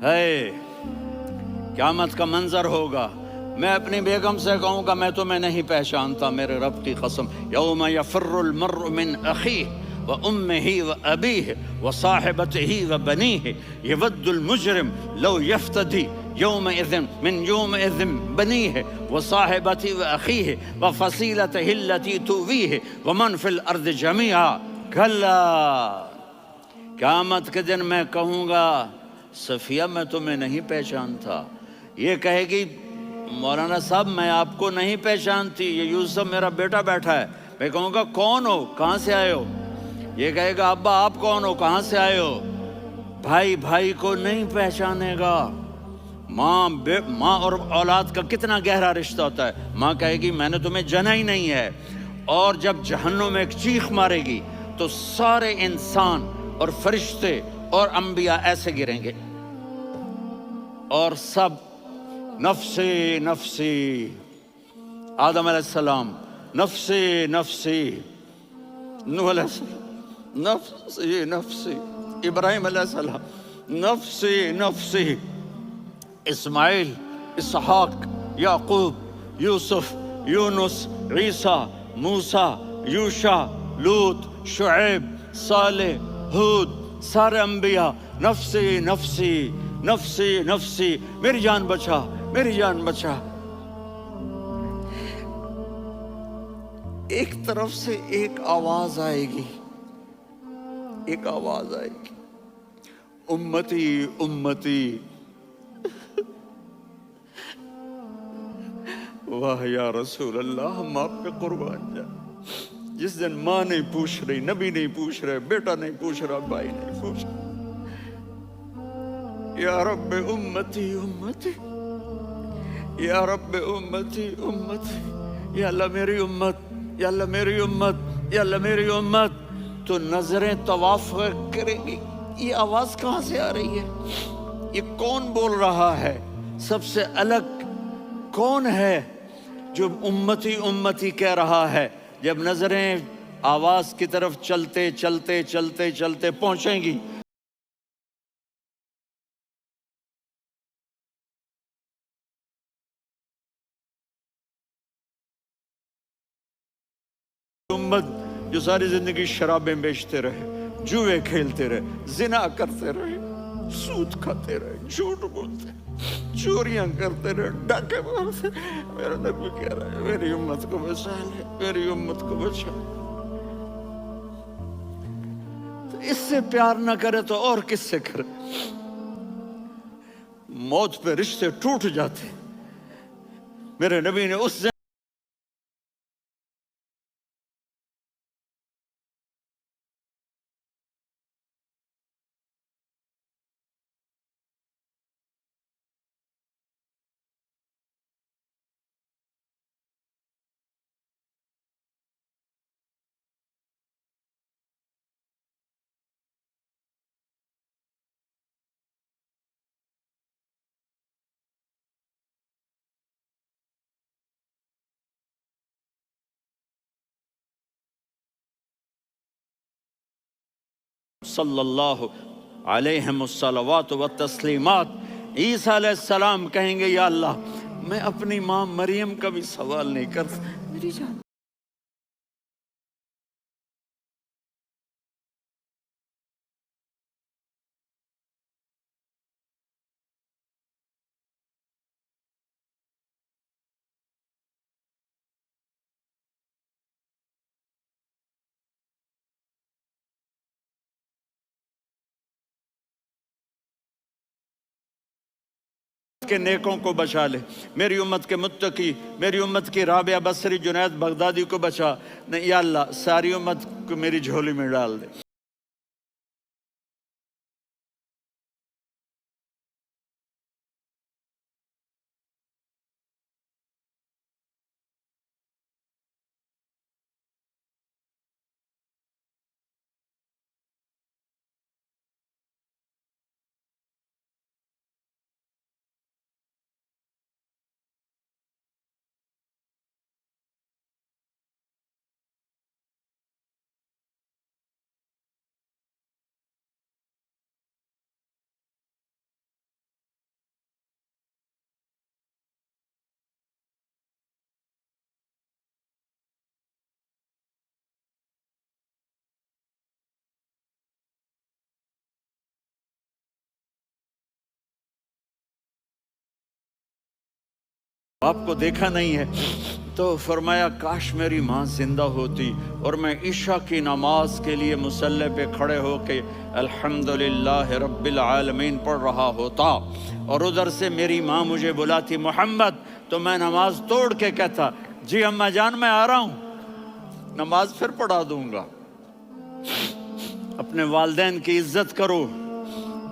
ہے قیامت کا منظر ہوگا، میں اپنی بیگم سے کہوں گا میں تمہیں نہیں پہچانتا میرے رب کی قسم، یوم یفر المرء من اخیہ وامہ وابیہ وصاحبتہ وبنیہ یود المجرم لو یفتدی یومئذ من یومئذ بنیہ وصاحبتہ واخیہ وفصیلتہ التی تؤویہ ومن فی الارض جمیعا کلا، قیامت کے دن میں کہوں گا صفیہ میں تمہیں نہیں پہچانتا، یہ کہے گی مولانا صاحب میں آپ کو نہیں پہچانتی، یہ یوسف میرا بیٹا بیٹھا ہے، میں کہوں گا کون ہو کہاں سے آئے ہو، یہ کہے گا ابا آپ کون ہو کہاں سے آئے ہو، بھائی بھائی کو نہیں پہچانے گا، ماں اور اولاد کا کتنا گہرا رشتہ ہوتا ہے، ماں کہے گی میں نے تمہیں جنا ہی نہیں ہے، اور جب جہنم میں ایک چیخ مارے گی تو سارے انسان اور فرشتے اور انبیاء ایسے گریں گے اور سب نفسی نفسی، آدم علیہ السلام نفسی نفسی، نوح علیہ السلام نفسی نفسی، ابراہیم علیہ السلام نفسی نفسی، اسماعیل، اسحاق، یعقوب، یوسف، یونس، عیسیٰ، موسیٰ، یوشع، لوط، شعیب، صالح، ہود، سارے انبیاء نفسی نفسی نفسی نفسی، میری جان بچا میری جان بچا، ایک طرف سے ایک آواز آئے گی، ایک آواز آئے گی، امتی امتی، واہ یا رسول اللہ ہم آپ پہ قربان جائیں، جس دن ماں نہیں پوچھ رہی، نبی نہیں پوچھ رہے، بیٹا نہیں پوچھ رہا، بھائی نہیں پوچھ رہا، یا رب امتی امتی، یا رب امتی امتی، یا اللہ میری امت، یا اللہ میری امت، یا اللہ میری امت، تو نظریں طواف کریں گی، یہ آواز کہاں سے آ رہی ہے، یہ کون بول رہا ہے، سب سے الگ کون ہے جو امتی امتی کہہ رہا ہے، جب نظریں آواز کی طرف چلتے چلتے چلتے چلتے پہنچیں گی، امت جو ساری زندگی شرابیں بیچتے رہے، جوئے کھیلتے رہے، زنا کرتے رہے، سود کھاتے رہے، جھوٹ بولتے رہے، چوریاں کرتے رہے، ڈاکے مارتے رہے، میرا نبی کہہ رہا ہے میری امت کو بچا لے، میری امت کو بچا لے، تو اس سے پیار نہ کرے تو اور کس سے کرے، موت پہ رشتے ٹوٹ جاتے، میرے نبی نے اس صلی اللہ علیہ الصلوات والتسلیمات، عیسیٰ علیہ السلام کہیں گے یا اللہ میں اپنی ماں مریم کا بھی سوال نہیں کرتا، میری جان کے نیکوں کو بچا لے، میری امت کے متقی، میری امت کی رابعہ بصری جنید بغدادی کو بچا، نہیں یا اللہ ساری امت کو میری جھولی میں ڈال دے۔ باپ کو دیکھا نہیں ہے۔ تو فرمایا کاش میری ماں زندہ ہوتی اور میں عشاء کی نماز کے لیے مصلی پہ کھڑے ہو کے الحمدللہ رب العالمین پڑھ رہا ہوتا، اور ادھر سے میری ماں مجھے بلاتی محمد، تو میں نماز توڑ کے کہتا جی اماں جان میں آ رہا ہوں، نماز پھر پڑھا دوں گا۔ اپنے والدین کی عزت کرو۔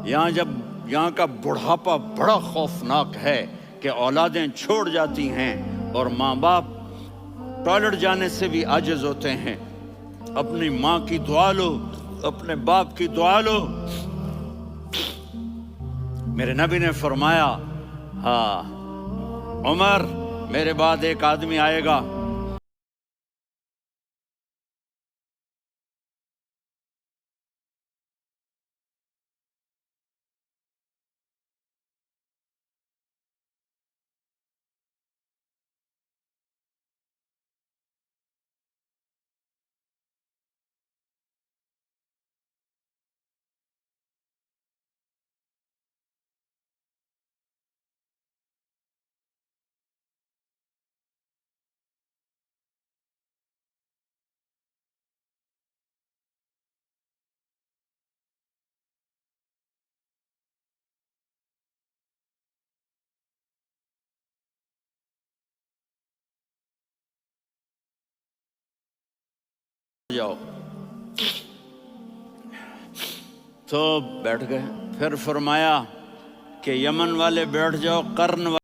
یہاں کا بڑھاپا بڑا خوفناک ہے کہ اولادیں چھوڑ جاتی ہیں اور ماں باپ ٹوائلٹ جانے سے بھی عاجز ہوتے ہیں۔ اپنی ماں کی دعا لو، اپنے باپ کی دعا لو۔ میرے نبی نے فرمایا ہاں عمر میرے بعد ایک آدمی آئے گا، جاؤ۔ تو بیٹھ گئے۔ پھر فرمایا کہ یمن والے بیٹھ جاؤ، قرن والے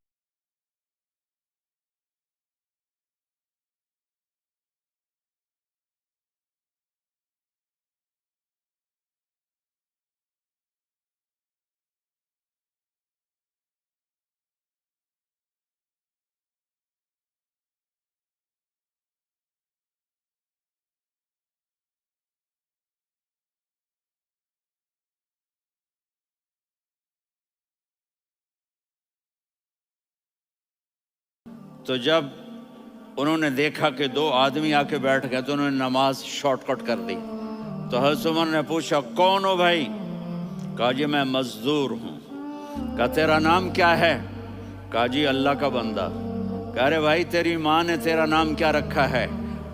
تو جب انہوں نے دیکھا کہ دو آدمی آ کے بیٹھ گئے تو انہوں نے نماز شارٹ کٹ کر دی۔ تو حضرت عمر نے پوچھا کون ہو بھائی؟ کہا جی میں مزدور ہوں۔ کہا تیرا نام کیا ہے؟ کہا جی اللہ کا بندہ۔ کہا رے بھائی تیری ماں نے تیرا نام کیا رکھا ہے؟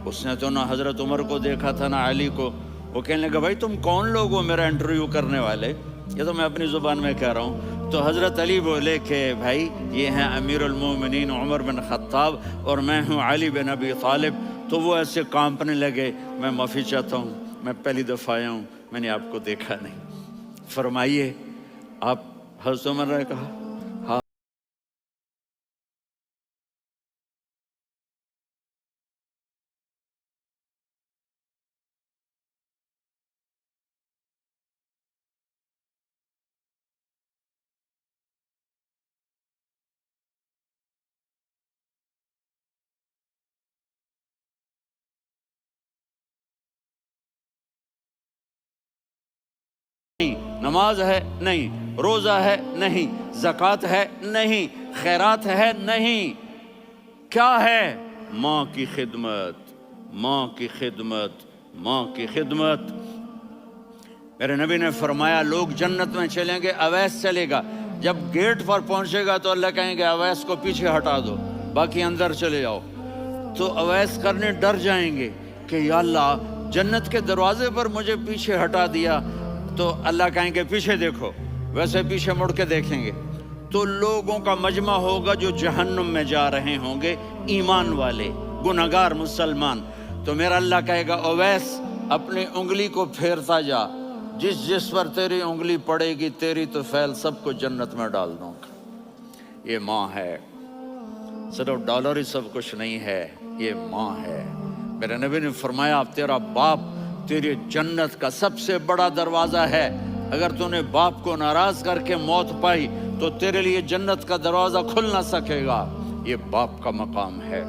اس نے تو نہ حضرت عمر کو دیکھا تھا نہ علی کو۔ وہ کہنے لگا بھائی تم کون لوگ ہو میرا انٹرویو کرنے والے؟ یہ تو میں اپنی زبان میں کہہ رہا ہوں۔ تو حضرت علی بولے کہ بھائی یہ ہیں امیر المومنین عمر بن خطاب اور میں ہوں علی بن ابی طالب۔ تو وہ ایسے کانپنے لگے، میں معافی چاہتا ہوں، میں پہلی دفعہ آیا ہوں، میں نے آپ کو دیکھا نہیں۔ فرمائیے آپ، حضرت عمر نے کہا ہاں نماز ہے نہیں، روزہ ہے نہیں، زکوٰۃ ہے نہیں، خیرات ہے نہیں، کیا ہے؟ ماں کی خدمت، ماں کی خدمت، ماں کی خدمت۔ میرے نبی نے فرمایا لوگ جنت میں چلیں گے، اویس چلے گا، جب گیٹ پر پہنچے گا تو اللہ کہیں گے اویس کو پیچھے ہٹا دو، باقی اندر چلے جاؤ۔ تو اویس کرنے ڈر جائیں گے کہ یا اللہ جنت کے دروازے پر مجھے پیچھے ہٹا دیا، تو اللہ کہیں گے پیچھے دیکھو، ویسے پیچھے مڑ کے دیکھیں گے تو لوگوں کا مجمع ہوگا جو جہنم میں جا رہے ہوں گے، ایمان والے، گنہگار مسلمان۔ تو میرا اللہ کہے گا اویس اپنی انگلی کو پھیرتا جا، جس پر تیری انگلی پڑے گی تیری تو فیل سب کو جنت میں ڈال دوں گا۔ یہ ماں ہے، صرف ڈالر ہی سب کچھ نہیں ہے، یہ ماں ہے۔ میرے نبی نے فرمایا اب تیرا باپ تیری جنت کا سب سے بڑا دروازہ ہے، اگر تو نے باپ کو ناراض کر کے موت پائی تو تیرے لیے جنت کا دروازہ کھل نہ سکے گا۔ یہ باپ کا مقام ہے۔